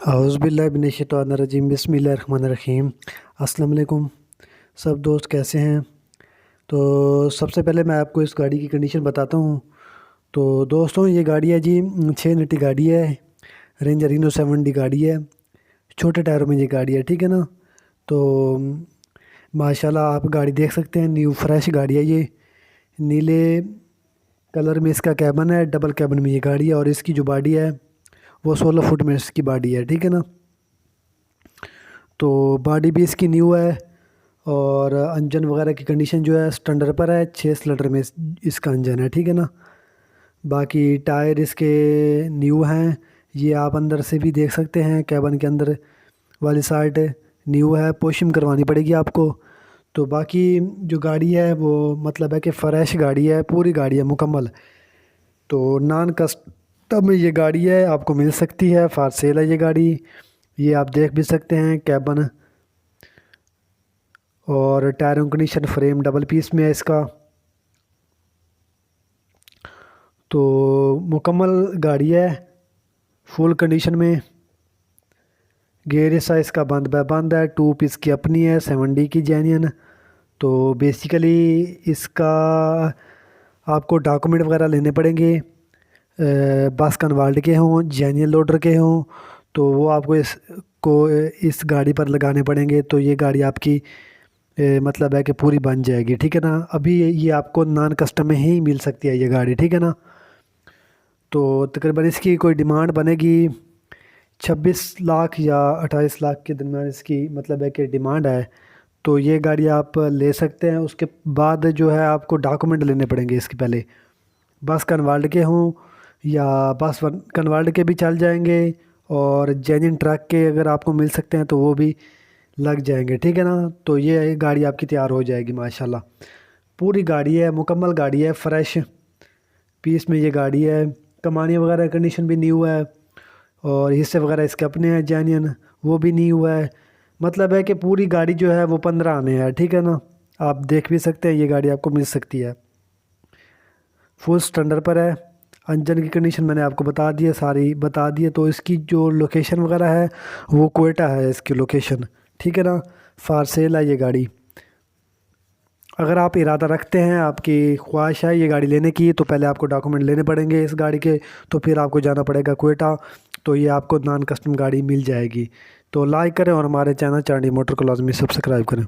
औज़ुबिल्लाहिमिनश्शैतानिर्रजीम बिस्मिल्लाहिर्रहमानिर्रहीम। अस्सलाम वालेकुम सब दोस्त, कैसे हैं? तो सबसे पहले मैं आपको इस गाड़ी की कंडीशन बताता हूँ। तो दोस्तों, ये गाड़ी है जी 6 नटी गाड़ी है। रेंजर रीनो 7D गाड़ी है। छोटे टायरों में ये गाड़ी है, ठीक है ना। तो माशाल्लाह आप गाड़ी देख सकते हैं, न्यू फ्रेश गाड़ी है ये। नीले कलर में इसका कैबन है, डबल कैबन में ये गाड़ी है। और इसकी जो बॉडी है वो 16 फुट में इसकी बॉडी है, ठीक है ना। तो बॉडी भी इसकी न्यू है। और इंजन वगैरह की कंडीशन जो है स्टैंडर्ड पर है। 6 सिलेंडर में इसका इंजन है, ठीक है ना। बाकी टायर इसके न्यू हैं। ये आप अंदर से भी देख सकते हैं, कैबन के अंदर वाली साइड न्यू है। पॉलिशिंग करवानी पड़ेगी आपको। तो बाकी जो गाड़ी है वो मतलब है कि फ़्रेश गाड़ी है, पूरी गाड़ी है मुकम्मल। तो नॉन कस्टम ये गाड़ी है, आपको मिल सकती है, फॉर सेल है ये गाड़ी। ये आप देख भी सकते हैं कैबन और टायरों कंडीशन, फ्रेम डबल पीस में है इसका। तो मुकम्मल गाड़ी है, फुल कंडीशन में। गेयर ऐसा इसका बंद है। 2 पीस की अपनी है, 7D की जेन्युइन। तो बेसिकली इसका आपको डॉक्यूमेंट वगैरह लेने पड़ेंगे। बस कन्वर्ल्ड के हों, जेन्युइन लोडर के हों, तो वो आपको इस गाड़ी पर लगाने पड़ेंगे। तो ये गाड़ी आपकी मतलब है कि पूरी बन जाएगी, ठीक है ना। अभी ये आपको नॉन कस्टम में ही मिल सकती है ये गाड़ी, ठीक है ना। तो तकरीबन इसकी कोई डिमांड बनेगी 26 लाख या 28 लाख के दरम्यान इसकी मतलब है कि डिमांड है। तो ये गाड़ी आप ले सकते हैं। उसके बाद जो है आपको डॉक्यूमेंट लेने पड़ेंगे इसके पहले। बस कन्वर्ल्ड के हों या बस कन्वर्ल्ड के भी चल जाएंगे। और जेन्युइन ट्रक के अगर आपको मिल सकते हैं तो वो भी लग जाएंगे, ठीक है ना। तो ये गाड़ी आपकी तैयार हो जाएगी माशाल्लाह। पूरी गाड़ी है, मुकम्मल गाड़ी है, फ्रेश पीस में ये गाड़ी है। कमानी वगैरह कंडीशन भी न्यू है। और हिस्से वगैरह इसके अपने हैं जेन्युइन, वो भी न्यू है। मतलब है कि पूरी गाड़ी जो है वो 15 आने हैं, ठीक है ना। आप देख भी सकते हैं, ये गाड़ी आपको मिल सकती है, फुल स्टैंडर्ड पर है। इंजन की कंडीशन मैंने आपको बता दी है, सारी बता दी है। तो इसकी जो लोकेशन वगैरह है वो कोयटा है इसकी लोकेशन, ठीक है ना। फार सेल है ये गाड़ी। अगर आप इरादा रखते हैं, आपकी ख्वाहिश है ये गाड़ी लेने की, तो पहले आपको डॉक्यूमेंट लेने पड़ेंगे इस गाड़ी के। तो फिर आपको जाना पड़ेगा कोयटा। तो ये आपको नॉन कस्टम गाड़ी मिल जाएगी। तो लाइक करें और हमारे चैनल चांदी मोटर को लाजमी सब्सक्राइब करें।